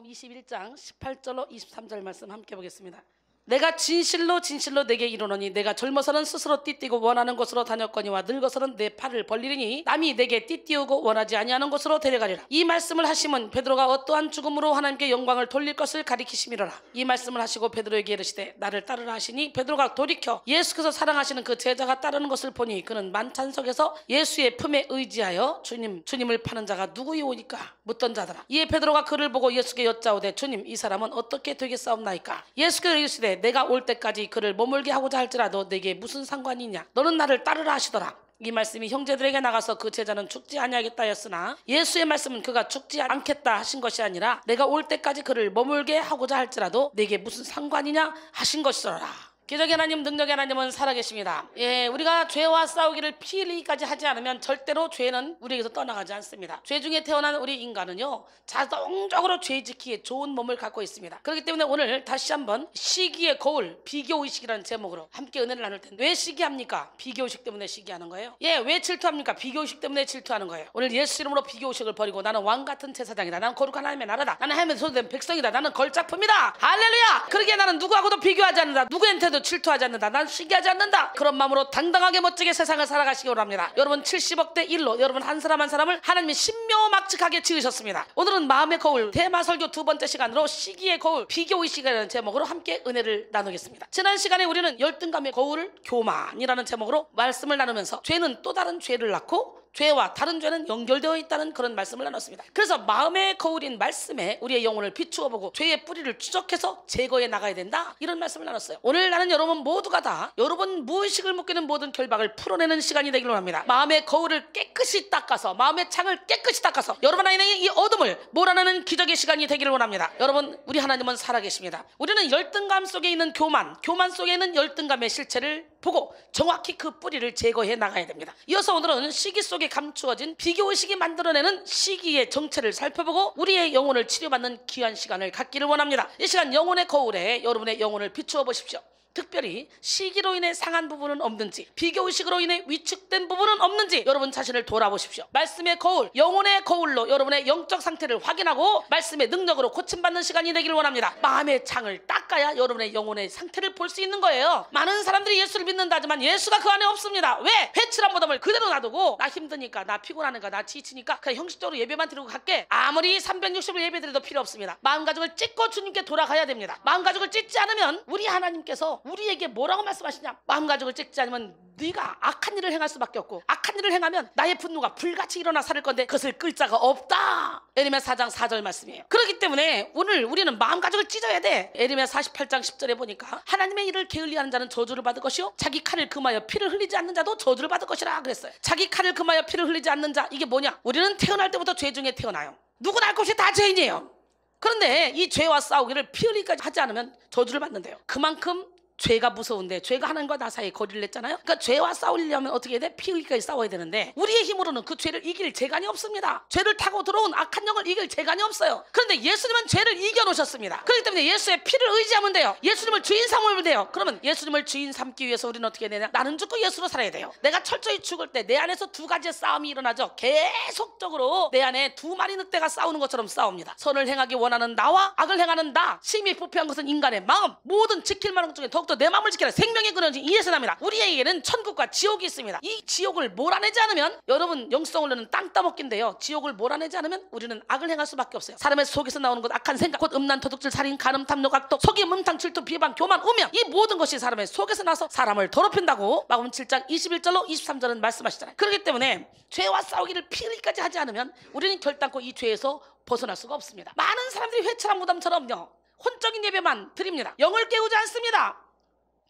21장 18절로 23절 말씀 함께 보겠습니다. 내가 진실로 진실로 내게 이르노니 내가 젊어서는 스스로 띠띠고 원하는 곳으로 다녔거니와 늙어서는 내 팔을 벌리리니 남이 내게 띠띠우고 원하지 아니하는 곳으로 데려가리라. 이 말씀을 하시면 베드로가 어떠한 죽음으로 하나님께 영광을 돌릴 것을 가리키심이로라. 이 말씀을 하시고 베드로에게 이르시되 나를 따르라 하시니 베드로가 돌이켜 예수께서 사랑하시는 그 제자가 따르는 것을 보니 그는 만찬석에서 예수의 품에 의지하여 주님을 파는 자가 누구이오니까 묻던 자더라. 이에 베드로가 그를 보고 예수께 여짜오되 주님 이 사람은 어떻게 되겠사옵나이까? 예수께서 이르시되 내가 올 때까지 그를 머물게 하고자 할지라도 내게 무슨 상관이 있냐? 너는 나를 따르라 하시더라. 이 말씀이 형제들에게 나가서 그 제자는 죽지 아니하겠다 했으나 예수의 말씀은 그가 죽지 않겠다 하신 것이 아니라 내가 올 때까지 그를 머물게 하고자 할지라도 내게 무슨 상관이냐 하신 것이더라. 기적의 하나님, 능력의 하나님은 살아계십니다. 우리가 죄와 싸우기를 피 흘리기까지 하지 않으면 절대로 죄는 우리에게서 떠나가지 않습니다. 죄 중에 태어난 우리 인간은요 자동적으로 죄 지키기에 좋은 몸을 갖고 있습니다. 그렇기 때문에 오늘 다시 한번 시기의 거울, 비교의식이라는 제목으로 함께 은혜를 나눌 텐데, 왜 시기합니까? 비교의식 때문에 시기하는 거예요. 왜 질투합니까? 비교의식 때문에 질투하는 거예요. 오늘 예수 이름으로 비교의식을 버리고 나는 왕같은 제사장이다, 나는 거룩한 하나님의 나라다, 나는 하나님의 소유된 백성이다, 나는 걸작품이다, 할렐루야! 그러기에 나는 누구하고도 비교하지 않는다, 누구한테도 질투하지 않는다, 난 시기하지 않는다, 그런 마음으로 당당하게 멋지게 세상을 살아가시기 원합니다. 여러분 70억대 1로 여러분 한 사람 한 사람을 하나님이 신묘막측하게 지으셨습니다. 오늘은 마음의 거울 대마설교 두 번째 시간으로 시기의 거울, 비교의식이라는 제목으로 함께 은혜를 나누겠습니다. 지난 시간에 우리는 열등감의 거울, 교만이라는 제목으로 말씀을 나누면서 죄는 또 다른 죄를 낳고 죄와 다른 죄는 연결되어 있다는 그런 말씀을 나눴습니다. 그래서 마음의 거울인 말씀에 우리의 영혼을 비추어 보고 죄의 뿌리를 추적해서 제거해 나가야 된다, 이런 말씀을 나눴어요. 오늘 나는 여러분 모두가 다 여러분 무의식을 묶이는 모든 결박을 풀어내는 시간이 되기를 원합니다. 마음의 거울을 깨끗이 닦아서, 마음의 창을 깨끗이 닦아서 여러분 안에 이 어둠을 몰아내는 기적의 시간이 되기를 원합니다. 여러분, 우리 하나님은 살아계십니다. 우리는 열등감 속에 있는 교만 속에 있는 열등감의 실체를 보고 정확히 그 뿌리를 제거해 나가야 됩니다. 이어서 오늘은 시기 속에 감추어진 비교의식이 만들어내는 시기의 정체를 살펴보고 우리의 영혼을 치료받는 귀한 시간을 갖기를 원합니다. 이 시간 영혼의 거울에 여러분의 영혼을 비추어 보십시오. 특별히 시기로 인해 상한 부분은 없는지, 비교의식으로 인해 위축된 부분은 없는지 여러분 자신을 돌아보십시오. 말씀의 거울, 영혼의 거울로 여러분의 영적 상태를 확인하고 말씀의 능력으로 고침받는 시간이 되기를 원합니다. 마음의 창을 닦아야 여러분의 영혼의 상태를 볼 수 있는 거예요. 많은 사람들이 예수를 믿는다 하지만 예수가 그 안에 없습니다. 왜? 회칠한 무덤을 그대로 놔두고 나 힘드니까, 나 피곤하니까, 나 지치니까 그냥 형식적으로 예배만 드리고 갈게, 아무리 360일 예배 드려도 필요 없습니다. 마음가짐을 찢고 주님께 돌아가야 됩니다. 마음가짐을 찢지 않으면 우리 하나님께서 우리에게 뭐라고 말씀하시냐? 마음가짐을 찢지 않으면 네가 악한 일을 행할 수밖에 없고, 악한 일을 행하면 나의 분노가 불같이 일어나 살을 건데 그것을 끌 자가 없다. 에레미야 4장 4절 말씀이에요. 그렇기 때문에 오늘 우리는 마음가짐을 찢어야 돼. 에레미야 48장 10절에 보니까 하나님의 일을 게을리하는 자는 저주를 받을 것이요 자기 칼을 금하여 피를 흘리지 않는 자도 저주를 받을 것이라 그랬어요. 자기 칼을 금하여 피를 흘리지 않는 자, 이게 뭐냐? 우리는 태어날 때부터 죄 중에 태어나요. 누구나 알 것 없이 다 죄인이에요. 그런데 이 죄와 싸우기를 피 흘리기까지 하지 않으면 저주를 받는데요. 그만큼 죄가 무서운데, 죄가 하나님과 나 사이에 거리를 냈잖아요. 그러니까 죄와 싸우려면 어떻게 해야 돼? 피 흘리기까지 싸워야 되는데 우리의 힘으로는 그 죄를 이길 재간이 없습니다. 죄를 타고 들어온 악한 영을 이길 재간이 없어요. 그런데 예수님은 죄를 이겨놓으셨습니다. 그렇기 때문에 예수의 피를 의지하면 돼요. 예수님을 주인 삼으면 돼요. 그러면 예수님을 주인 삼기 위해서 우리는 어떻게 해야 되냐? 나는 죽고 예수로 살아야 돼요. 내가 철저히 죽을 때 내 안에서 두 가지의 싸움이 일어나죠. 계속적으로 내 안에 두 마리 늑대가 싸우는 것처럼 싸웁니다. 선을 행하기 원하는 나와 악을 행하는 나. 심히 부패한 것은 인간의 마음. 모든 지킬 만한 것 중에 더욱더 내 마음을 지키라. 생명의 근원이 이에서 납니다. 우리에게는 천국과 지옥이 있습니다. 이 지옥을 몰아내지 않으면, 여러분 영성으로는 땅 따먹기인데요, 지옥을 몰아내지 않으면 우리는 악을 행할 수밖에 없어요. 사람의 속에서 나오는 것, 악한 생각, 곧 음란, 도둑질, 살인, 간음, 탐욕, 악독, 속임, 음탕, 질투, 비방, 교만, 우명, 이 모든 것이 사람의 속에서 나서 사람을 더럽힌다고 마가복음 7장 21절로 23절은 말씀하시잖아요. 그렇기 때문에 죄와 싸우기를 피 흘리기까지 하지 않으면 우리는 결단코 이 죄에서 벗어날 수가 없습니다. 많은 사람들이 회칠한 무덤처럼요 혼적인 예배만 드립니다. 영을 깨우지 않습니다.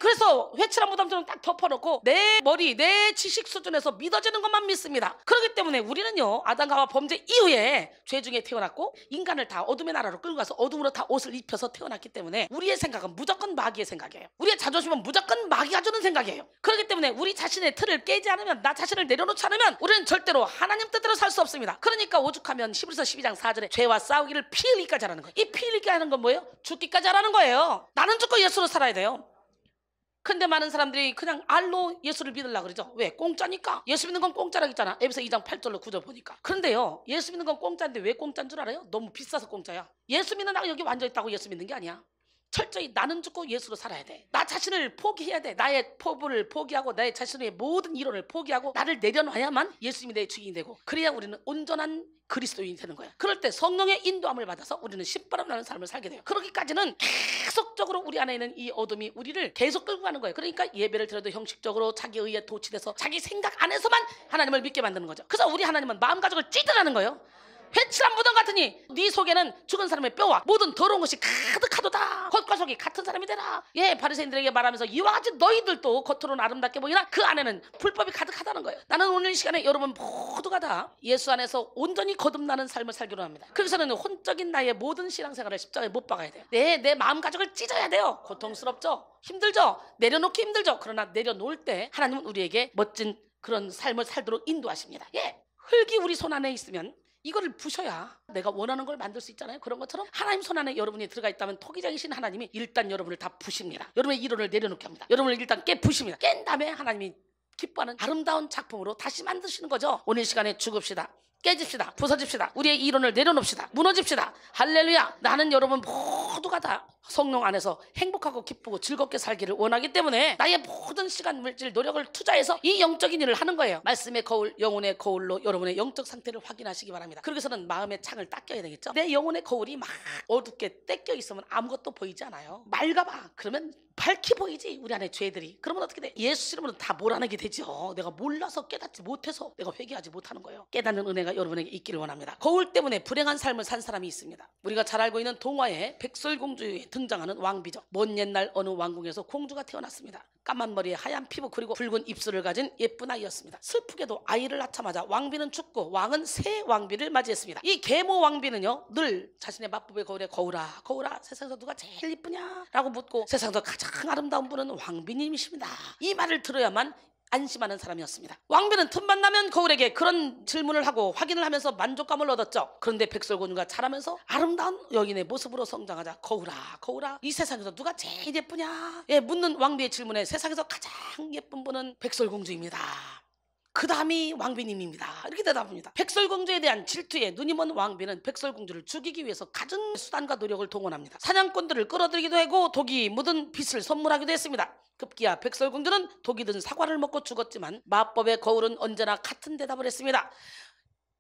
그래서 회칠한 무덤처럼 딱 덮어놓고 내 머리, 내 지식 수준에서 믿어지는 것만 믿습니다. 그렇기 때문에 우리는요 아담과 하와 범죄 이후에 죄 중에 태어났고 인간을 다 어둠의 나라로 끌고 가서 어둠으로 다 옷을 입혀서 태어났기 때문에 우리의 생각은 무조건 마귀의 생각이에요. 우리의 자존심은 무조건 마귀가 주는 생각이에요. 그렇기 때문에 우리 자신의 틀을 깨지 않으면, 나 자신을 내려놓지 않으면 우리는 절대로 하나님 뜻대로 살 수 없습니다. 그러니까 오죽하면 히브리서 12장 4절에 죄와 싸우기를 피 흘리기까지 하라는 거예요. 이 피 흘리기 하는 건 뭐예요? 죽기까지 하라는 거예요. 나는 죽고 예수로 살아야 돼요. 근데 많은 사람들이 그냥 알로 예수를 믿으려고 그러죠. 왜? 공짜니까. 예수 믿는 건 공짜라고 했잖아. 에베소 2장 8절로 9절 보니까. 그런데요, 예수 믿는 건 공짜인데 왜 공짜인 줄 알아요? 너무 비싸서 공짜야. 예수 믿는 나가 여기 완전 있다고 예수 믿는 게 아니야. 철저히 나는 죽고 예수로 살아야 돼. 나 자신을 포기해야 돼. 나의 포부를 포기하고 나의 자신의 모든 이론을 포기하고 나를 내려놔야만 예수님이 내 주인이 되고, 그래야 우리는 온전한 그리스도인이 되는 거야. 그럴 때 성령의 인도함을 받아서 우리는 신바람 나는 삶을 살게 돼요. 그러기까지는 계속적으로 우리 안에 있는 이 어둠이 우리를 계속 끌고 가는 거예요. 그러니까 예배를 드려도 형식적으로 자기 의에 도취돼서 자기 생각 안에서만 하나님을 믿게 만드는 거죠. 그래서 우리 하나님은 마음가짐을 찌들하는 거예요. 회칠한 무덤 같으니 네 속에는 죽은 사람의 뼈와 모든 더러운 것이 가득하도다. 겉과 속이 같은 사람이 되라. 예, 바리새인들에게 말하면서 이와 같이 너희들도 겉으로는 아름답게 보이나 그 안에는 불법이 가득하다는 거예요. 나는 오늘 이 시간에 여러분 모두가 다 예수 안에서 온전히 거듭나는 삶을 살기로 합니다. 그래서는 혼적인 나의 모든 신앙생활을 십자가에 못 박아야 돼요. 내 마음가짐을 찢어야 돼요. 고통스럽죠? 힘들죠? 내려놓기 힘들죠? 그러나 내려놓을 때 하나님은 우리에게 멋진 그런 삶을 살도록 인도하십니다. 예, 흙이 우리 손 안에 있으면 이거를 부셔야 내가 원하는 걸 만들 수 있잖아요. 그런 것처럼 하나님 손 안에 여러분이 들어가 있다면 토기장이신 하나님이 일단 여러분을 다 부십니다. 여러분의 이론을 내려놓게 합니다. 여러분을 일단 부십니다. 깬 다음에 하나님이 기뻐하는 아름다운 작품으로 다시 만드시는 거죠. 오늘 시간에 죽읍시다. 깨집시다. 부서집시다. 우리의 이론을 내려놓읍시다. 무너집시다. 할렐루야. 나는 여러분 모두가 다 성령 안에서 행복하고 기쁘고 즐겁게 살기를 원하기 때문에 나의 모든 시간, 물질, 노력을 투자해서 이 영적인 일을 하는 거예요. 말씀의 거울, 영혼의 거울로 여러분의 영적 상태를 확인하시기 바랍니다. 그러고서는 마음의 창을 닦여야 되겠죠. 내 영혼의 거울이 막 어둡게 떼껴 있으면 아무것도 보이지 않아요. 맑아봐. 그러면 밝히 보이지. 우리 안에 죄들이. 그러면 어떻게 돼? 예수 이름으로 다 몰아내게 되죠. 내가 몰라서 깨닫지 못해서 내가 회개하지 못하는 거예요. 깨닫는 은혜가 여러분에게 있기를 원합니다. 거울 때문에 불행한 삶을 산 사람이 있습니다. 우리가 잘 알고 있는 동화에 백설공주에 등장하는 왕비죠. 먼 옛날 어느 왕궁에서 공주가 태어났습니다. 까만 머리에 하얀 피부 그리고 붉은 입술을 가진 예쁜 아이였습니다. 슬프게도 아이를 낳자마자 왕비는 죽고 왕은 새 왕비를 맞이했습니다. 이 계모 왕비는요, 늘 자신의 맞부부의 거울에 거울아 거울아 세상에서 누가 제일 이쁘냐 라고 묻고 세상에서 가장 아름다운 분은 왕비님이십니다. 이 말을 들어야만 안심하는 사람이었습니다. 왕비는 틈만 나면 거울에게 그런 질문을 하고 확인을 하면서 만족감을 얻었죠. 그런데 백설공주가 자라면서 아름다운 여인의 모습으로 성장하자 거울아 거울아 이 세상에서 누가 제일 예쁘냐 예, 묻는 왕비의 질문에 세상에서 가장 예쁜 분은 백설공주입니다. 그 다음이 왕비님입니다. 이렇게 대답합니다. 백설공주에 대한 질투에 눈이 먼 왕비는 백설공주를 죽이기 위해서 갖은 수단과 노력을 동원합니다. 사냥꾼들을 끌어들이기도 하고 독이 묻은 빗을 선물하기도 했습니다. 급기야 백설공주는 독이 든 사과를 먹고 죽었지만 마법의 거울은 언제나 같은 대답을 했습니다.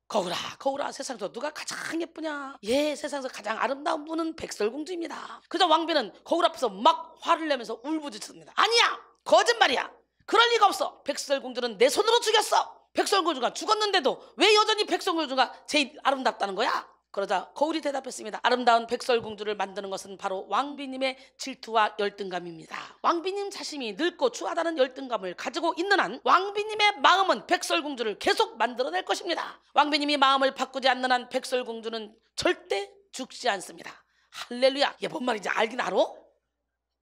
거울아 거울아 세상에서 누가 가장 예쁘냐 예 세상에서 가장 아름다운 분은 백설공주입니다. 그저 왕비는 거울 앞에서 막 화를 내면서 울부짖습니다. 아니야 거짓말이야 그럴 리가 없어. 백설공주는 내 손으로 죽였어. 백설공주가 죽었는데도 왜 여전히 백설공주가 제일 아름답다는 거야? 그러자 거울이 대답했습니다. 아름다운 백설공주를 만드는 것은 바로 왕비님의 질투와 열등감입니다. 왕비님 자신이 늙고 추하다는 열등감을 가지고 있는 한 왕비님의 마음은 백설공주를 계속 만들어낼 것입니다. 왕비님이 마음을 바꾸지 않는 한 백설공주는 절대 죽지 않습니다. 할렐루야. 이게 뭔 말인지 알긴 알아?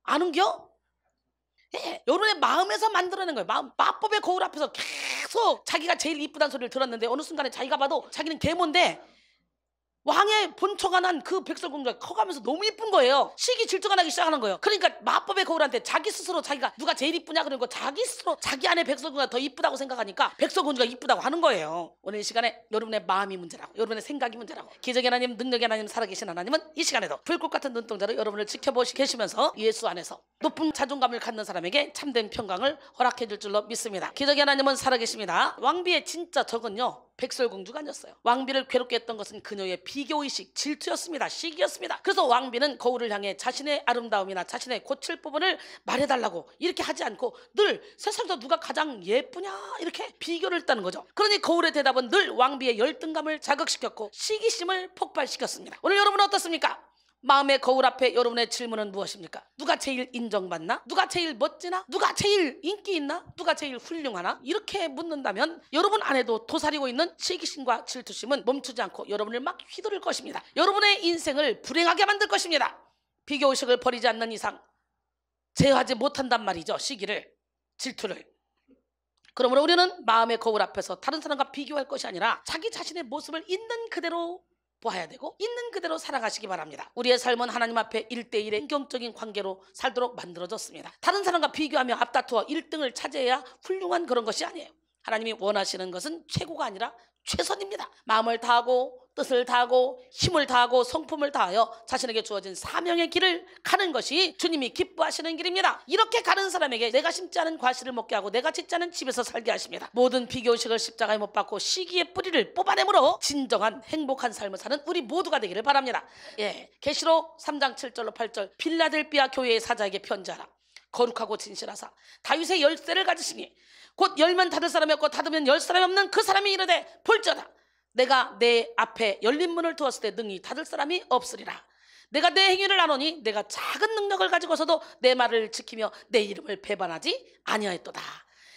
아는겨? 예, 여러분의 마음에서 만들어낸 거예요. 마법의 거울 앞에서 계속 자기가 제일 이쁘다는 소리를 들었는데 어느 순간에 자기가 봐도 자기는 계모인데 왕의 본처가 난 그 백설공주가 커가면서 너무 이쁜 거예요. 시기 질투가 나기 시작하는 거예요. 그러니까 마법의 거울한테 자기 스스로 자기가 누가 제일 이쁘냐 그러고 자기 스스로 자기 안에 백설공주가 더 이쁘다고 생각하니까 백설공주가 이쁘다고 하는 거예요. 오늘 이 시간에 여러분의 마음이 문제라고 여러분의 생각이 문제라고 기적의 하나님 능력의 하나님 살아계신 하나님은 이 시간에도 불꽃 같은 눈동자로 여러분을 지켜보시 계시면서 예수 안에서 높은 자존감을 갖는 사람에게 참된 평강을 허락해 줄 줄로 믿습니다. 기적의 하나님은 살아계십니다. 왕비의 진짜 적은요 백설공주가 아니었어요. 왕비를 괴롭게 했던 것은 그녀의 비교의식, 질투였습니다. 시기였습니다. 그래서 왕비는 거울을 향해 자신의 아름다움이나 자신의 고칠 부분을 말해달라고 이렇게 하지 않고 늘 세상에서 누가 가장 예쁘냐 이렇게 비교를 했다는 거죠. 그러니 거울의 대답은 늘 왕비의 열등감을 자극시켰고 시기심을 폭발시켰습니다. 오늘 여러분은 어떻습니까? 마음의 거울 앞에 여러분의 질문은 무엇입니까? 누가 제일 인정받나? 누가 제일 멋지나? 누가 제일 인기 있나? 누가 제일 훌륭하나? 이렇게 묻는다면 여러분 안에도 도사리고 있는 시기심과 질투심은 멈추지 않고 여러분을 막 휘두를 것입니다. 여러분의 인생을 불행하게 만들 것입니다. 비교의식을 버리지 않는 이상 제어하지 못한단 말이죠. 시기를, 질투를. 그러므로 우리는 마음의 거울 앞에서 다른 사람과 비교할 것이 아니라 자기 자신의 모습을 있는 그대로 보아야 되고 있는 그대로 살아가시기 바랍니다. 우리의 삶은 하나님 앞에 1대1의 인격적인 관계로 살도록 만들어졌습니다. 다른 사람과 비교하며 앞다투어 1등을 차지해야 훌륭한 그런 것이 아니에요. 하나님이 원하시는 것은 최고가 아니라 최선입니다. 마음을 다하고 뜻을 다하고 힘을 다하고 성품을 다하여 자신에게 주어진 사명의 길을 가는 것이 주님이 기뻐하시는 길입니다. 이렇게 가는 사람에게 내가 심지 않은 과실을 먹게 하고 내가 짓지 않은 집에서 살게 하십니다. 모든 비교의식을 십자가에 못 박고 시기의 뿌리를 뽑아내므로 진정한 행복한 삶을 사는 우리 모두가 되기를 바랍니다. 계시록 3장 7절로 8절 필라델피아 교회의 사자에게 편지하라. 거룩하고 진실하사 다윗의 열쇠를 가지시니 곧 열면 닫을 사람이 없고 닫으면 열 사람이 없는 그 사람이 이르되 볼지어다 내가 내 앞에 열린 문을 두었을 때 능히 닫을 사람이 없으리라. 내가 내 행위를 아노니 내가 작은 능력을 가지고서도 내 말을 지키며 내 이름을 배반하지 아니하였도다.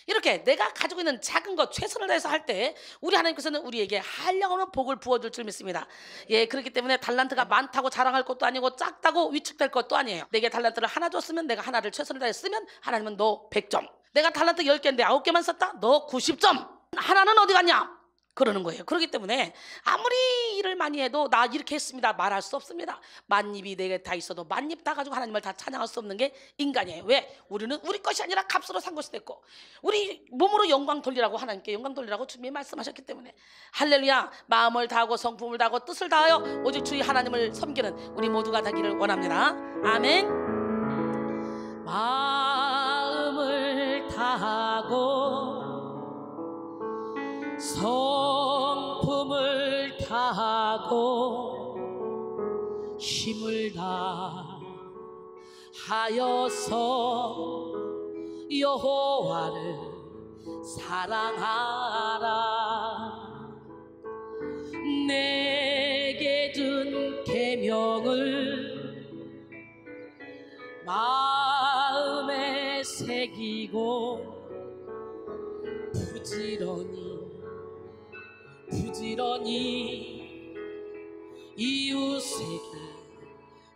이렇게 내가 가지고 있는 작은 것 최선을 다해서 할 때 우리 하나님께서는 우리에게 한량없는 복을 부어줄 줄 믿습니다. 그렇기 때문에 달란트가 많다고 자랑할 것도 아니고 작다고 위축될 것도 아니에요. 내게 달란트를 하나 줬으면 내가 하나를 최선을 다해 쓰면 하나님은 너 100점. 내가 달란트 10개인데 9개만 썼다? 너 90점. 하나는 어디 갔냐? 그러는 거예요. 그렇기 때문에 아무리 일을 많이 해도 나 이렇게 했습니다 말할 수 없습니다. 만입이 내게 다 있어도 만입 다 가지고 하나님을 다 찬양할 수 없는 게 인간이에요. 왜? 우리는 우리 것이 아니라 값으로 산 것이 됐고 우리 몸으로 영광 돌리라고 하나님께 영광 돌리라고 주님이 말씀하셨기 때문에 할렐루야. 마음을 다하고 성품을 다하고 뜻을 다하여 오직 주의 하나님을 섬기는 우리 모두가 되기를 원합니다. 아멘. 마음을 다하고 성품을 다하고 힘을 다하여서 여호와를 사랑하라. 내게 준 계명을 마음에 새기고 부지런히 이웃에게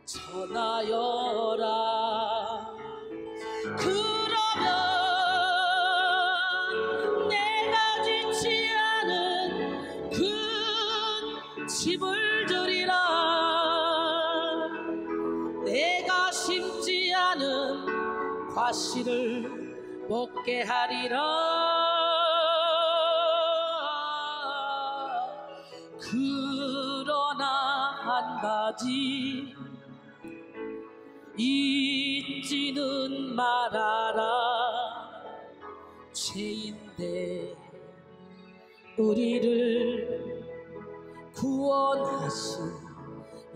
전하여라. 그러면 내가 짓지 않은 큰 집을 주리라. 내가 심지 않은 과실을 먹게 하리라. 그러나 한 가지 잊지는 말아라. 죄인데 우리를 구원하신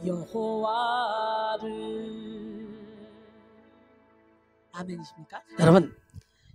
여호와를. 아멘이십니까?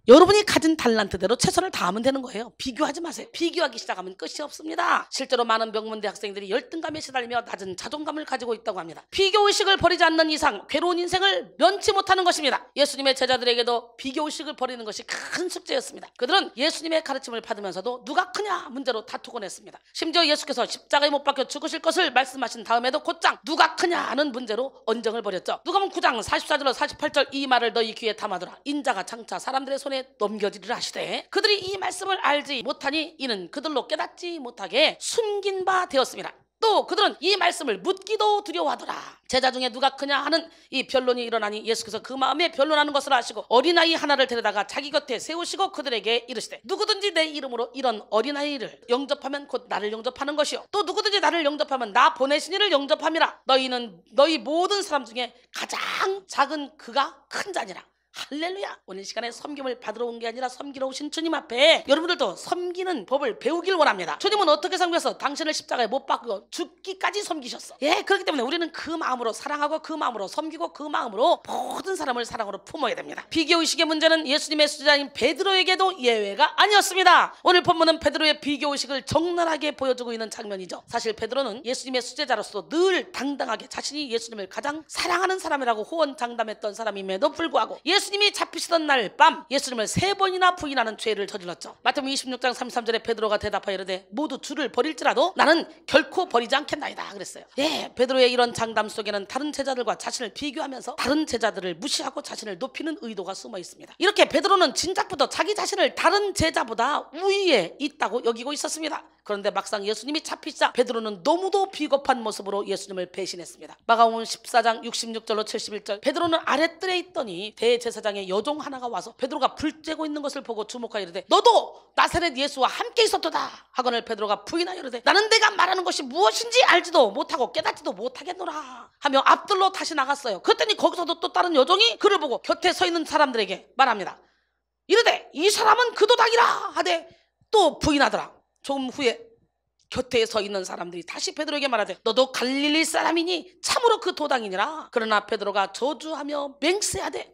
여러분이 가진 달란트대로 최선을 다하면 되는 거예요. 비교하지 마세요. 비교하기 시작하면 끝이 없습니다. 실제로 많은 명문대 학생들이 열등감에 시달리며 낮은 자존감을 가지고 있다고 합니다. 비교의식을 버리지 않는 이상 괴로운 인생을 면치 못하는 것입니다. 예수님의 제자들에게도 비교의식을 버리는 것이 큰 숙제였습니다. 그들은 예수님의 가르침을 받으면서도 누가 크냐 문제로 다투곤 했습니다. 심지어 예수께서 십자가에 못 박혀 죽으실 것을 말씀하신 다음에도 곧장 누가 크냐는 문제로 언쟁을 벌였죠. 누가복음 9장 44절로 48절 이 말을 너희 귀에 담아두라. 인자가 장차 사람들의 손에 넘겨지리라 하시되 그들이 이 말씀을 알지 못하니 이는 그들로 깨닫지 못하게 숨긴 바 되었습니다. 또 그들은 이 말씀을 묻기도 두려워하더라. 제자 중에 누가 크냐 하는 이 변론이 일어나니 예수께서 그 마음에 변론하는 것을 아시고 어린아이 하나를 데려다가 자기 곁에 세우시고 그들에게 이르시되 누구든지 내 이름으로 이런 어린아이를 영접하면 곧 나를 영접하는 것이요 또 누구든지 나를 영접하면 나 보내신 이를 영접함이라. 너희는 너희 모든 사람 중에 가장 작은 그가 큰 자니라. 할렐루야. 오늘 시간에 섬김을 받으러 온 게 아니라 섬기러 오신 주님 앞에 여러분들도 섬기는 법을 배우길 원합니다. 주님은 어떻게 섬겨서 당신을 십자가에 못 박고 죽기까지 섬기셨어. 그렇기 때문에 우리는 그 마음으로 사랑하고 그 마음으로 섬기고 그 마음으로 모든 사람을 사랑으로 품어야 됩니다. 비교의식의 문제는 예수님의 수제자인 베드로에게도 예외가 아니었습니다. 오늘 본문은 베드로의 비교의식을 적나라하게 보여주고 있는 장면이죠. 사실 베드로는 예수님의 수제자로서 늘 당당하게 자신이 예수님을 가장 사랑하는 사람이라고 호언장담했던 사람임에도 불구하고 예수님이 잡히시던 날 밤 예수님을 3번이나 부인하는 죄를 저질렀죠. 마태복음 26장 33절에 베드로가 대답하여 이르되 모두 주를 버릴지라도 나는 결코 버리지 않겠나이다 그랬어요. 베드로의 이런 장담 속에는 다른 제자들과 자신을 비교하면서 다른 제자들을 무시하고 자신을 높이는 의도가 숨어 있습니다. 이렇게 베드로는 진작부터 자기 자신을 다른 제자보다 우위에 있다고 여기고 있었습니다. 그런데 막상 예수님이 잡히자 베드로는 너무도 비겁한 모습으로 예수님을 배신했습니다. 마가복음 14장 66절로 71절, 베드로는 아랫뜰에 있더니 대제사장의 여종 하나가 와서 베드로가 불 쬐고 있는 것을 보고 주목하여 이르되 너도 나사렛 예수와 함께 있었도다 하거늘 베드로가 부인하여 이르되 나는 내가 말하는 것이 무엇인지 알지도 못하고 깨닫지도 못하겠노라 하며 앞뜰로 다시 나갔어요. 그랬더니 거기서도 또 다른 여종이 그를 보고 곁에 서 있는 사람들에게 말합니다. 이르되 이 사람은 그 도당이라 하되 또 부인하더라. 조금 후에 곁에 서 있는 사람들이 다시 베드로에게 말하되 너도 갈릴리 사람이니 참으로 그 도당이니라. 그러나 베드로가 저주하며 맹세하되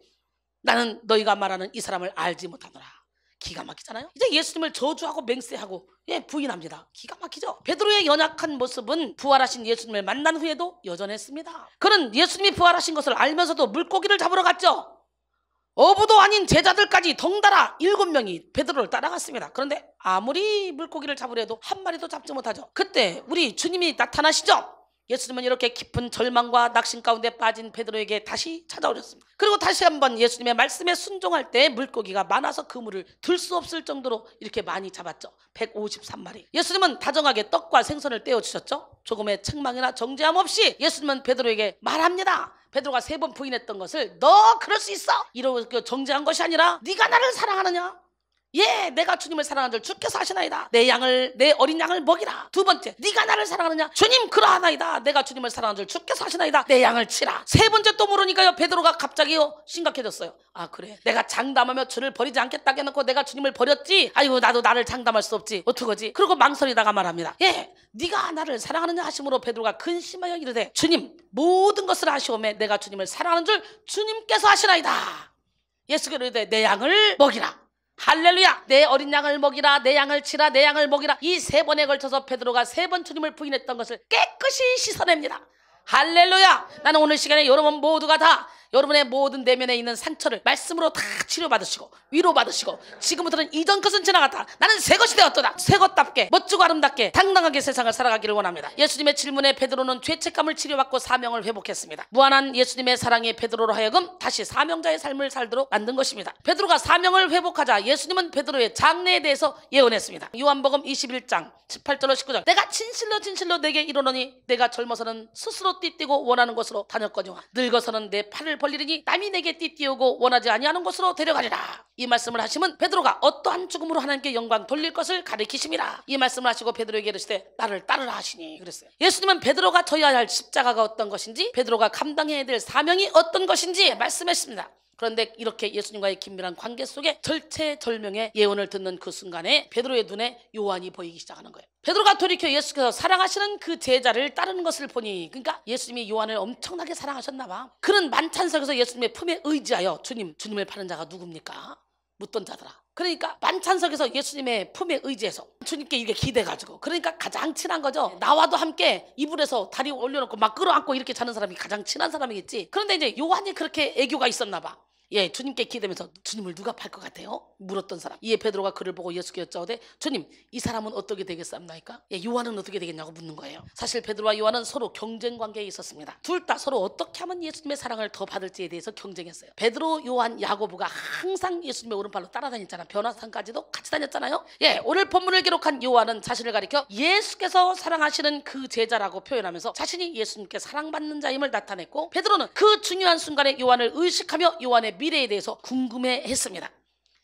나는 너희가 말하는 이 사람을 알지 못하노라. 기가 막히잖아요. 이제 예수님을 저주하고 맹세하고 부인합니다. 기가 막히죠. 베드로의 연약한 모습은 부활하신 예수님을 만난 후에도 여전했습니다. 그는 예수님이 부활하신 것을 알면서도 물고기를 잡으러 갔죠. 어부도 아닌 제자들까지 덩달아 7명이 베드로를 따라갔습니다. 그런데 아무리 물고기를 잡으려 해도 한 마리도 잡지 못하죠. 그때 우리 주님이 나타나시죠. 예수님은 이렇게 깊은 절망과 낙심 가운데 빠진 베드로에게 다시 찾아오셨습니다. 그리고 다시 한번 예수님의 말씀에 순종할 때 물고기가 많아서 그물을 들 수 없을 정도로 이렇게 많이 잡았죠. 153마리. 예수님은 다정하게 떡과 생선을 떼어주셨죠. 조금의 책망이나 정죄함 없이 예수님은 베드로에게 말합니다. 베드로가 3번 부인했던 것을 너 그럴 수 있어 이렇게 정죄한 것이 아니라 네가 나를 사랑하느냐? 예, 내가 주님을 사랑하는 줄 주께서 아시나이다. 내 어린 양을 먹이라. 2번째, 네가 나를 사랑하느냐? 주님 그러하나이다. 내가 주님을 사랑하는 줄 주께서 아시나이다. 내 양을 치라. 3번째 또 물으니까요, 베드로가 갑자기 심각해졌어요. 아 그래, 내가 장담하며 주를 버리지 않겠다 해놓고 내가 주님을 버렸지. 아이고 나도 나를 장담할 수 없지. 어떡하지? 그리고 망설이다가 말합니다. 예, 네가 나를 사랑하느냐 하심으로 베드로가 근심하여 이르되 주님 모든 것을 아시오매 내가 주님을 사랑하는 줄 주님께서 아시나이다. 예수께서 이르되 내 양을 먹이라. 할렐루야. 내 어린 양을 먹이라. 내 양을 치라. 내 양을 먹이라. 이 3번에 걸쳐서 베드로가 3번 주님을 부인했던 것을 깨끗이 씻어냅니다. 할렐루야. 나는 오늘 시간에 여러분 모두가 다 여러분의 모든 내면에 있는 상처를 말씀으로 다 치료받으시고 위로받으시고 지금부터는 이전 것은 지나갔다. 나는 새 것이 되었도다. 새 것답게 멋지고 아름답게 당당하게 세상을 살아가기를 원합니다. 예수님의 질문에 베드로는 죄책감을 치료받고 사명을 회복했습니다. 무한한 예수님의 사랑이 베드로로 하여금 다시 사명자의 삶을 살도록 만든 것입니다. 베드로가 사명을 회복하자 예수님은 베드로의 장래에 대해서 예언했습니다. 요한복음 21장 18절로 19절, 내가 진실로 내게 이르노니 내가 젊어서는 스스로 띠뛰고 원하는 곳으로 다녔거니와 늙어서는 내 팔을 벌리리니 남이 내게 띠띠우고 원하지 아니하는 곳으로 데려가리라. 이 말씀을 하시면 베드로가 어떠한 죽음으로 하나님께 영광 돌릴 것을 가리키심이라. 이 말씀을 하시고 베드로에게 이르시되 나를 따르라 하시니 그랬어요. 예수님은 베드로가 져야 할 십자가가 어떤 것인지, 베드로가 감당해야 될 사명이 어떤 것인지 말씀했습니다. 그런데 이렇게 예수님과의 긴밀한 관계 속에 절체절명의 예언을 듣는 그 순간에 베드로의 눈에 요한이 보이기 시작하는 거예요. 베드로가 돌이켜 예수께서 사랑하시는 그 제자를 따르는 것을 보니, 그러니까 예수님이 요한을 엄청나게 사랑하셨나 봐. 그는 만찬석에서 예수님의 품에 의지하여 주님을 파는 자가 누굽니까? 묻던 자더라. 그러니까 만찬석에서 예수님의 품에 의지해서 주님께 이게 기대가지고, 그러니까 가장 친한 거죠. 나와도 함께 이불에서 다리 올려놓고 막 끌어안고 이렇게 자는 사람이 가장 친한 사람이겠지. 그런데 이제 요한이 그렇게 애교가 있었나 봐. 예, 주님께 기대면서 주님을 누가 팔 것 같아요? 물었던 사람. 이에 베드로가 그를 보고 예수께 여짜오되 주님 이 사람은 어떻게 되겠습니까? 예, 요한은 어떻게 되겠냐고 묻는 거예요. 사실 베드로와 요한은 서로 경쟁 관계에 있었습니다. 둘 다 서로 어떻게 하면 예수님의 사랑을 더 받을지에 대해서 경쟁했어요. 베드로, 요한, 야고보가 항상 예수님의 오른팔로 따라다녔잖아. 변화산까지도 같이 다녔잖아요. 예, 오늘 본문을 기록한 요한은 자신을 가리켜 예수께서 사랑하시는 그 제자라고 표현하면서 자신이 예수님께 사랑받는 자임을 나타냈고, 베드로는 그 중요한 순간에 요한을 의식하며 요한의 미래에 대해서 궁금해했습니다.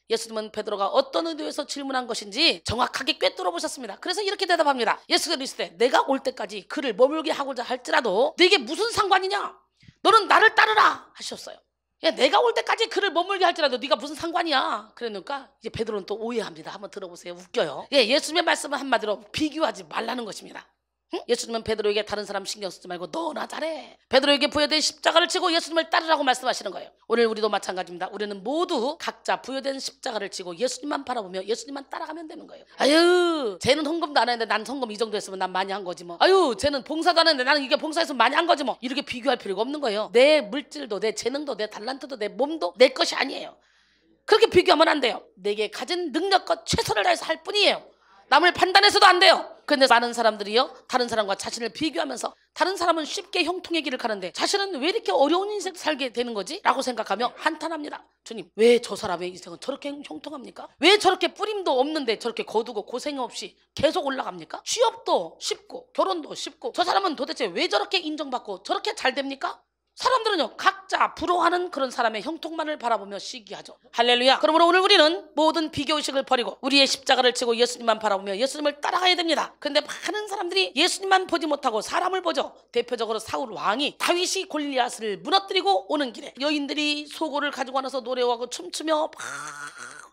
예수님은 베드로가 어떤 의도에서 질문한 것인지 정확하게 꿰뚫어 보셨습니다. 그래서 이렇게 대답합니다. 예수께서 이르시되 내가 올 때까지 그를 머물게 하고자 할지라도 네게 무슨 상관이냐? 너는 나를 따르라 하셨어요. 야, 내가 올 때까지 그를 머물게 할지라도 네가 무슨 상관이야? 그러니까 이제 베드로는 또 오해합니다. 한번 들어보세요. 웃겨요. 예, 예수님의 말씀은 한마디로 비교하지 말라는 것입니다. 응? 예수님은 베드로에게 다른 사람 신경 쓰지 말고 너나 잘해. 베드로에게 부여된 십자가를 지고 예수님을 따르라고 말씀하시는 거예요. 오늘 우리도 마찬가지입니다. 우리는 모두 각자 부여된 십자가를 지고 예수님만 바라보며 예수님만 따라가면 되는 거예요. 아유, 쟤는 헌금도 안 했는데 난 헌금 이 정도 했으면 난 많이 한 거지 뭐. 아유, 쟤는 봉사도 안 했는데 나는 이게 봉사했으면 많이 한 거지 뭐. 이렇게 비교할 필요가 없는 거예요. 내 물질도 내 재능도 내 달란트도 내 몸도 내 것이 아니에요. 그렇게 비교하면 안 돼요. 내게 가진 능력과 최선을 다해서 할 뿐이에요. 남을 판단해서도 안 돼요. 근데 많은 사람들이요, 다른 사람과 자신을 비교하면서 다른 사람은 쉽게 형통의 길을 가는데 자신은 왜 이렇게 어려운 인생 살게 되는 거지? 라고 생각하며 한탄합니다. 주님, 왜 저 사람의 인생은 저렇게 형통합니까? 왜 저렇게 뿌림도 없는데 저렇게 거두고 고생 없이 계속 올라갑니까? 취업도 쉽고 결혼도 쉽고 저 사람은 도대체 왜 저렇게 인정받고 저렇게 잘 됩니까? 사람들은요, 각자 부러워하는 그런 사람의 형통만을 바라보며 시기하죠. 할렐루야. 그러므로 오늘 우리는 모든 비교의식을 버리고 우리의 십자가를 지고 예수님만 바라보며 예수님을 따라가야 됩니다. 근데 많은 사람들이 예수님만 보지 못하고 사람을 보죠. 대표적으로 사울 왕이 다윗이 골리앗을 무너뜨리고 오는 길에 여인들이 소고를 가지고 와서 노래하고 춤추며 막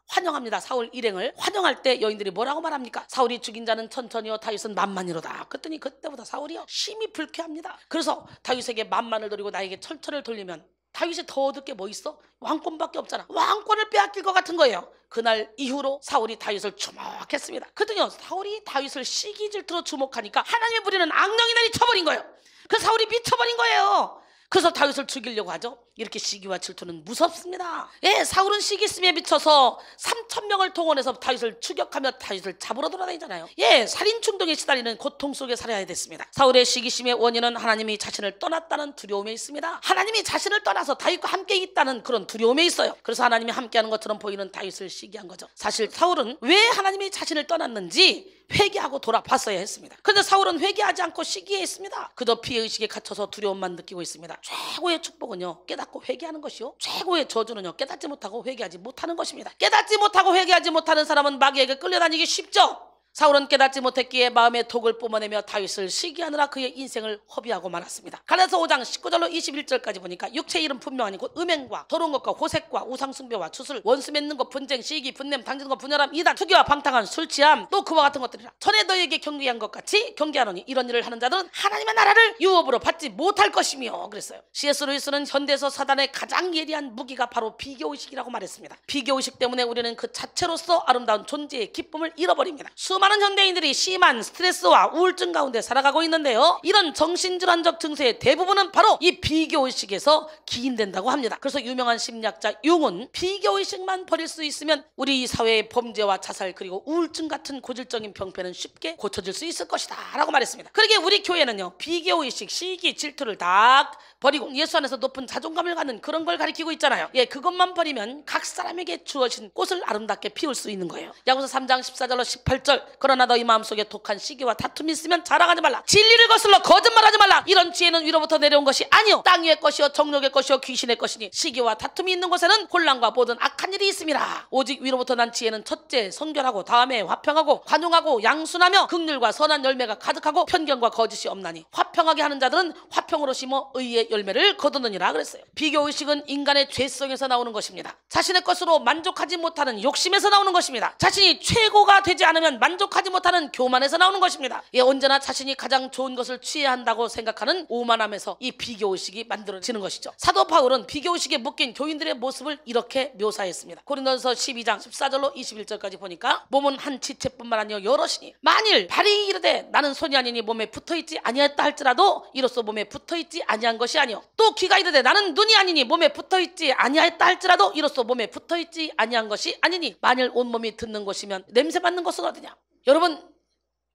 환영합니다. 사울 일행을 환영할 때 여인들이 뭐라고 말합니까? 사울이 죽인 자는 천천히요, 다윗은 만만이로다. 그랬더니 그때보다 사울이요, 심히 불쾌합니다. 그래서 다윗에게 만만을 드리고 나에게 천천을 돌리면 다윗이 더 얻을 게 뭐 있어? 왕권밖에 없잖아. 왕권을 빼앗길 것 같은 거예요. 그날 이후로 사울이 다윗을 주목했습니다. 그랬더니 사울이 다윗을 시기 질투로 주목하니까 하나님의 부리는 악령이 내리 쳐버린 거예요. 그 사울이 미쳐버린 거예요. 그래서 다윗을 죽이려고 하죠. 이렇게 시기와 질투는 무섭습니다. 예, 사울은 시기심에 미쳐서 3,000명을 동원해서 다윗을 추격하며 다윗을 잡으러 돌아다니잖아요. 예, 살인 충동에 시달리는 고통 속에 살아야 됐습니다. 사울의 시기심의 원인은 하나님이 자신을 떠났다는 두려움에 있습니다. 하나님이 자신을 떠나서 다윗과 함께 있다는 그런 두려움에 있어요. 그래서 하나님이 함께하는 것처럼 보이는 다윗을 시기한 거죠. 사실 사울은 왜 하나님이 자신을 떠났는지 회개하고 돌아봤어야 했습니다. 그런데 사울은 회개하지 않고 시기했습니다. 그저 피해의식에 갇혀서 두려움만 느끼고 있습니다. 최고의 축복은요, 깨닫고 회개하는 것이요, 최고의 저주는요, 깨닫지 못하고 회개하지 못하는 것입니다. 깨닫지 못하고 회개하지 못하는 사람은 마귀에게 끌려다니기 쉽죠. 사울은 깨닫지 못했기에 마음의 독을 뿜어내며 다윗을 시기하느라 그의 인생을 허비하고 말았습니다. 갈라디아서 5장 19절로 21절까지 보니까 육체의 일은 분명하니 곧 음행과 더러운 것과 호색과 우상숭배와 추술, 원수 맺는 것, 분쟁, 시기, 분냄, 당지는 것, 분열함, 이단, 투기와 방탕한 술 취함, 또 그와 같은 것들이라. 전에 너에게 경계한 것 같이 경계하노니 이런 일을 하는 자들은 하나님의 나라를 유업으로 받지 못할 것이며 그랬어요. C.S. 루이스는 현대에서 사단의 가장 예리한 무기가 바로 비교의식이라고 말했습니다. 비교의식 때문에 우리는 그 자체로서 아름다운 존재의 기쁨을 잃어버립니다. 많은 현대인들이 심한 스트레스와 우울증 가운데 살아가고 있는데요, 이런 정신질환적 증세의 대부분은 바로 이 비교의식에서 기인된다고 합니다. 그래서 유명한 심리학자 융은 비교의식만 버릴 수 있으면 우리 사회의 범죄와 자살 그리고 우울증 같은 고질적인 병폐는 쉽게 고쳐질 수 있을 것이다 라고 말했습니다. 그러기에 우리 교회는요, 비교의식, 시기, 질투를 다 버리고 예수 안에서 높은 자존감을 갖는 그런 걸 가리키고 있잖아요. 예, 그것만 버리면 각 사람에게 주어진 꽃을 아름답게 피울 수 있는 거예요. 야고보서 3장 14절로 18절, 그러나 너희 마음속에 독한 시기와 다툼이 있으면 자랑하지 말라. 진리를 거슬러 거짓말하지 말라. 이런 지혜는 위로부터 내려온 것이 아니요 땅 위의 것이요 정욕의 것이요 귀신의 것이니 시기와 다툼이 있는 곳에는 혼란과 모든 악한 일이 있음이라. 오직 위로부터 난 지혜는 첫째 성결하고 다음에 화평하고 관용하고 양순하며 긍휼과 선한 열매가 가득하고 편견과 거짓이 없나니 화평하게 하는 자들은 화평으로 심어 의의 열매를 거두느니라 그랬어요. 비교의식은 인간의 죄성에서 나오는 것입니다. 자신의 것으로 만족하지 못하는 욕심에서 나오는 것입니다. 자신이 최고가 되지 않으면 만족하지 못하는 교만에서 나오는 것입니다. 예, 언제나 자신이 가장 좋은 것을 취해야 한다고 생각하는 오만함에서 이 비교의식이 만들어지는 것이죠. 사도 바울은 비교의식에 묶인 교인들의 모습을 이렇게 묘사했습니다. 고린도전서 12장 14절로 21절까지 보니까 몸은 한 지체뿐만 아니요 여럿이니 만일 발이 이르되 나는 손이 아니니 몸에 붙어있지 아니했다 할지라도 이로써 몸에 붙어있지 아니한 것이 아니요 또 귀가 이르되 나는 눈이 아니니 몸에 붙어있지 아니했다 할지라도 이로써 몸에 붙어있지 아니한 것이 아니니 만일 온몸이 듣는 것이면 냄새 맡는 것은 어디냐. 여러분,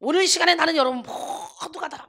오늘 시간에 나는 여러분 모두가 다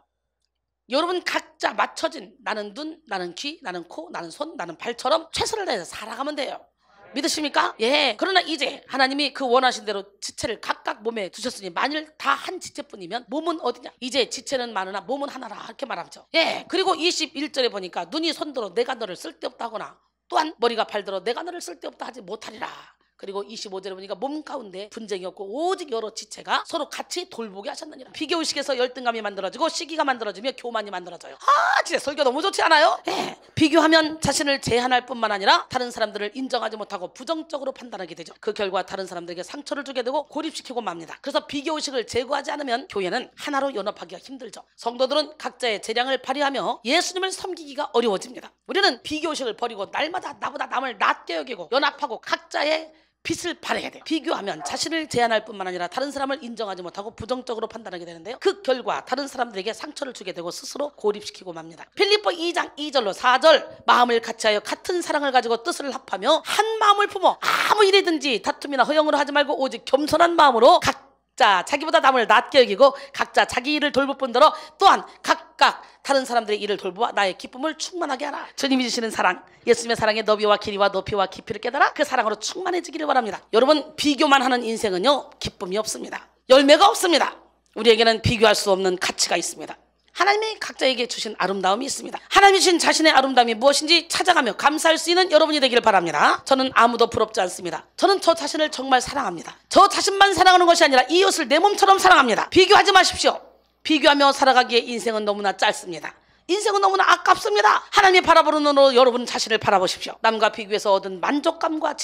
여러분 각자 맞춰진 나는 눈, 나는 귀, 나는 코, 나는 손, 나는 발처럼 최선을 다해서 살아가면 돼요. 믿으십니까? 예. 그러나 이제 하나님이 그 원하신 대로 지체를 각각 몸에 두셨으니 만일 다 한 지체뿐이면 몸은 어디냐? 이제 지체는 많으나 몸은 하나라 이렇게 말하죠. 예. 그리고 21절에 보니까 눈이 손들어 내가 너를 쓸데없다 하거나 또한 머리가 발들어 내가 너를 쓸데없다 하지 못하리라. 그리고 25절에 보니까 몸 가운데 분쟁이 없고 오직 여러 지체가 서로 같이 돌보게 하셨느니라. 비교의식에서 열등감이 만들어지고 시기가 만들어지며 교만이 만들어져요. 아, 진짜 설교 너무 좋지 않아요? 네. 비교하면 자신을 제한할 뿐만 아니라 다른 사람들을 인정하지 못하고 부정적으로 판단하게 되죠. 그 결과 다른 사람들에게 상처를 주게 되고 고립시키고 맙니다. 그래서 비교의식을 제거하지 않으면 교회는 하나로 연합하기가 힘들죠. 성도들은 각자의 재량을 발휘하며 예수님을 섬기기가 어려워집니다. 우리는 비교의식을 버리고 날마다 나보다 남을 낮게 여기고 연합하고 각자의 빛을 발해야 돼요. 비교하면 자신을 제한할 뿐만 아니라 다른 사람을 인정하지 못하고 부정적으로 판단하게 되는데요, 그 결과 다른 사람들에게 상처를 주게 되고 스스로 고립시키고 맙니다. 필립보 2장 2절로 4절, 마음을 같이하여 같은 사랑을 가지고 뜻을 합하며 한 마음을 품어 아무 일이든지 다툼이나 허영으로 하지 말고 오직 겸손한 마음으로 각 각자 자기보다 남을 낮게 여기고 각자 자기 일을 돌볼 뿐더러 또한 각각 다른 사람들의 일을 돌보아 나의 기쁨을 충만하게 하라. 주님이 주시는 사랑, 예수님의 사랑의 너비와 길이와 높이와 깊이를 깨달아 그 사랑으로 충만해지기를 바랍니다. 여러분, 비교만 하는 인생은요 기쁨이 없습니다. 열매가 없습니다. 우리에게는 비교할 수 없는 가치가 있습니다. 하나님이 각자에게 주신 아름다움이 있습니다. 하나님이 주신 자신의 아름다움이 무엇인지 찾아가며 감사할 수 있는 여러분이 되기를 바랍니다. 저는 아무도 부럽지 않습니다. 저는 저 자신을 정말 사랑합니다. 저 자신만 사랑하는 것이 아니라 이웃을 내 몸처럼 사랑합니다. 비교하지 마십시오. 비교하며 살아가기에 인생은 너무나 짧습니다. 인생은 너무나 아깝습니다. 하나님이 바라보는 눈으로 여러분 자신을 바라보십시오. 남과 비교해서 얻은 만족감과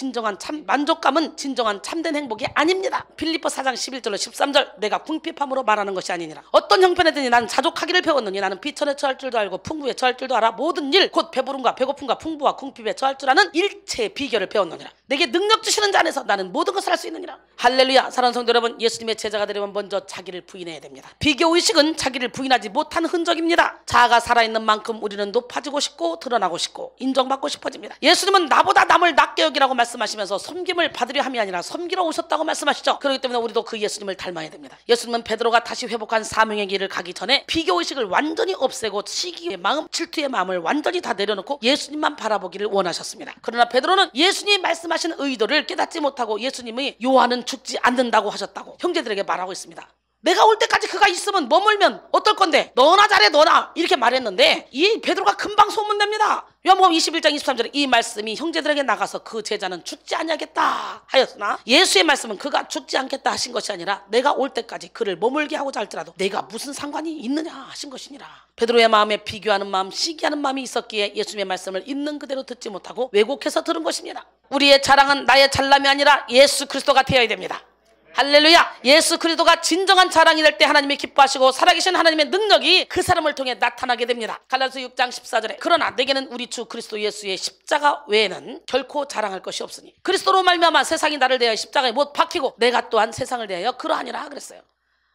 만족감은 진정한 참된 행복이 아닙니다. 빌립보 4장 11절로 13절 내가 궁핍함으로 말하는 것이 아니니라. 어떤 형편에든지 나는 자족하기를 배웠느니 나는 비천에 처할 줄도 알고 풍부에 처할 줄도 알아. 모든 일 곧 배부름과 배고픔과 풍부와 궁핍에 처할 줄 아는 일체의 비결을 배웠느니라. 내게 능력 주시는 자 안에서 나는 모든 것을 할 수 있느니라. 할렐루야. 사랑하는 성도 여러분, 예수님의 제자가 되려면 먼저 자기를 부인해야 됩니다. 비교의식은 자기를 부인하지 못한 흔적입니다. 자아가 살아있는 만큼 우리는 높아지고 싶고 드러나고 싶고 인정받고 싶어집니다. 예수님은 나보다 남을 낮게 여기라고 말씀하시면서 섬김을 받으려 함이 아니라 섬기러 오셨다고 말씀하시죠. 그렇기 때문에 우리도 그 예수님을 닮아야 됩니다. 예수님은 베드로가 다시 회복한 사명의 길을 가기 전에 비교의식을 완전히 없애고 시기의 마음, 질투의 마음을 완전히 다 내려놓고 예수님만 바라보기를 원하셨습니다. 그러나 베드로는 예수님이 말씀하신 의도를 깨닫지 못하고 예수님이 요한은 죽지 않는다고 하셨다고 형제들에게 말하고 있습니다. 내가 올 때까지 그가 있으면 머물면 어떨 건데 너나 잘해 너나 이렇게 말했는데 이 베드로가 금방 소문냅니다. 요한복음 21장 23절에 이 말씀이 형제들에게 나가서 그 제자는 죽지 아니하겠다 하였으나 예수의 말씀은 그가 죽지 않겠다 하신 것이 아니라 내가 올 때까지 그를 머물게 하고자 할지라도 내가 무슨 상관이 있느냐 하신 것이니라. 베드로의 마음에 비교하는 마음, 시기하는 마음이 있었기에 예수님의 말씀을 있는 그대로 듣지 못하고 왜곡해서 들은 것입니다. 우리의 자랑은 나의 잘남이 아니라 예수 그리스도가 되어야 됩니다. 할렐루야. 예수 그리스도가 진정한 자랑이 될 때 하나님이 기뻐하시고 살아계신 하나님의 능력이 그 사람을 통해 나타나게 됩니다. 갈라디아서 6장 14절에 그러나 내게는 우리 주 그리스도 예수의 십자가 외에는 결코 자랑할 것이 없으니 그리스도로 말미암아 세상이 나를 대하여 십자가에 못 박히고 내가 또한 세상을 대하여 그러하니라 그랬어요.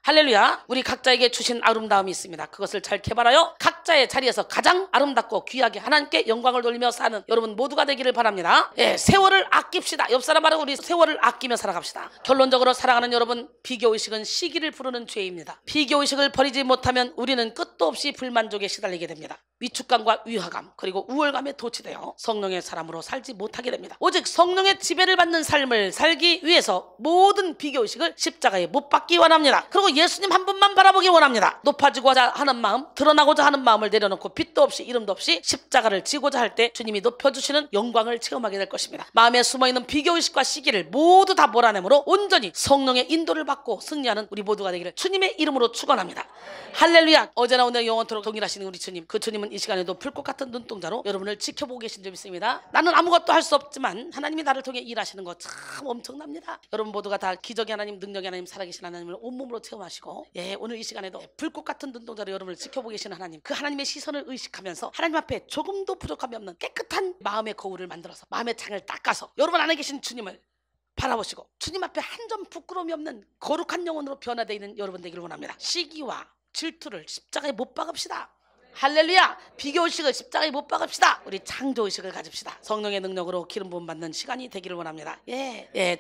할렐루야. 우리 각자에게 주신 아름다움이 있습니다. 그것을 잘 개발하여 각자의 자리에서 가장 아름답고 귀하게 하나님께 영광을 돌리며 사는 여러분 모두가 되기를 바랍니다. 예, 세월을 아낍시다. 옆 사람 말하고 우리 세월을 아끼며 살아갑시다. 결론적으로 사랑하는 여러분, 비교의식은 시기를 부르는 죄입니다. 비교의식을 버리지 못하면 우리는 끝도 없이 불만족에 시달리게 됩니다. 위축감과 위화감 그리고 우월감에 도취되어 성령의 사람으로 살지 못하게 됩니다. 오직 성령의 지배를 받는 삶을 살기 위해서 모든 비교의식을 십자가에 못 박기 원합니다. 그리고 예수님 한 분만 바라보기 원합니다. 높아지고자 하는 마음, 드러나고자 하는 마음을 내려놓고 빛도 없이 이름도 없이 십자가를 지고자 할 때 주님이 높여주시는 영광을 체험하게 될 것입니다. 마음에 숨어있는 비교의식과 시기를 모두 다 몰아내므로 온전히 성령의 인도를 받고 승리하는 우리 모두가 되기를 주님의 이름으로 축원합니다. 할렐루야. 어제나 오늘 영원토록 동일하시는 우리 주님, 그 주님은 이 시간에도 불꽃 같은 눈동자로 여러분을 지켜보고 계신 줄 믿습니다. 나는 아무것도 할 수 없지만 하나님이 나를 통해 일하시는 거 참 엄청납니다. 여러분 모두가 다 기적의 하나님, 능력의 하나님, 살아계신 하나님을 온몸으로 체험하시고 오늘 이 시간에도 불꽃 같은 눈동자로 여러분을 지켜보고 계신 하나님, 그 하나님의 시선을 의식하면서 하나님 앞에 조금도 부족함이 없는 깨끗한 마음의 거울을 만들어서 마음의 창을 닦아서 여러분 안에 계신 주님을 바라보시고 주님 앞에 한 점 부끄러움이 없는 거룩한 영혼으로 변화되어 있는 여러분 되기를 원합니다. 시기와 질투를 십자가에 못 박읍시다. 할렐루야. 비교의식을 십자가에 못 박읍시다. 우리 창조의식을 가집시다. 성령의 능력으로 기름 부음 받는 시간이 되기를 원합니다.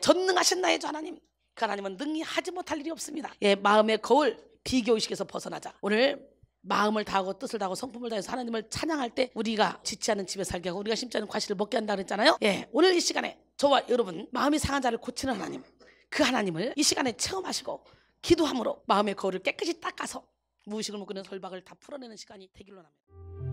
전능하신 나의 주 하나님, 그 하나님은 능히 하지 못할 일이 없습니다. 마음의 거울, 비교의식에서 벗어나자. 오늘 마음을 다하고 뜻을 다하고 성품을 다해서 하나님을 찬양할 때 우리가 지치 않은 집에 살게 하고 우리가 심지 않은 과실을 먹게 한다 그랬잖아요. 오늘 이 시간에 저와 여러분 마음이 상한 자를 고치는 하나님, 그 하나님을 이 시간에 체험하시고 기도함으로 마음의 거울을 깨끗이 닦아서 무의식을 묶는 설박을 다 풀어내는 시간이 되기를 원합니다.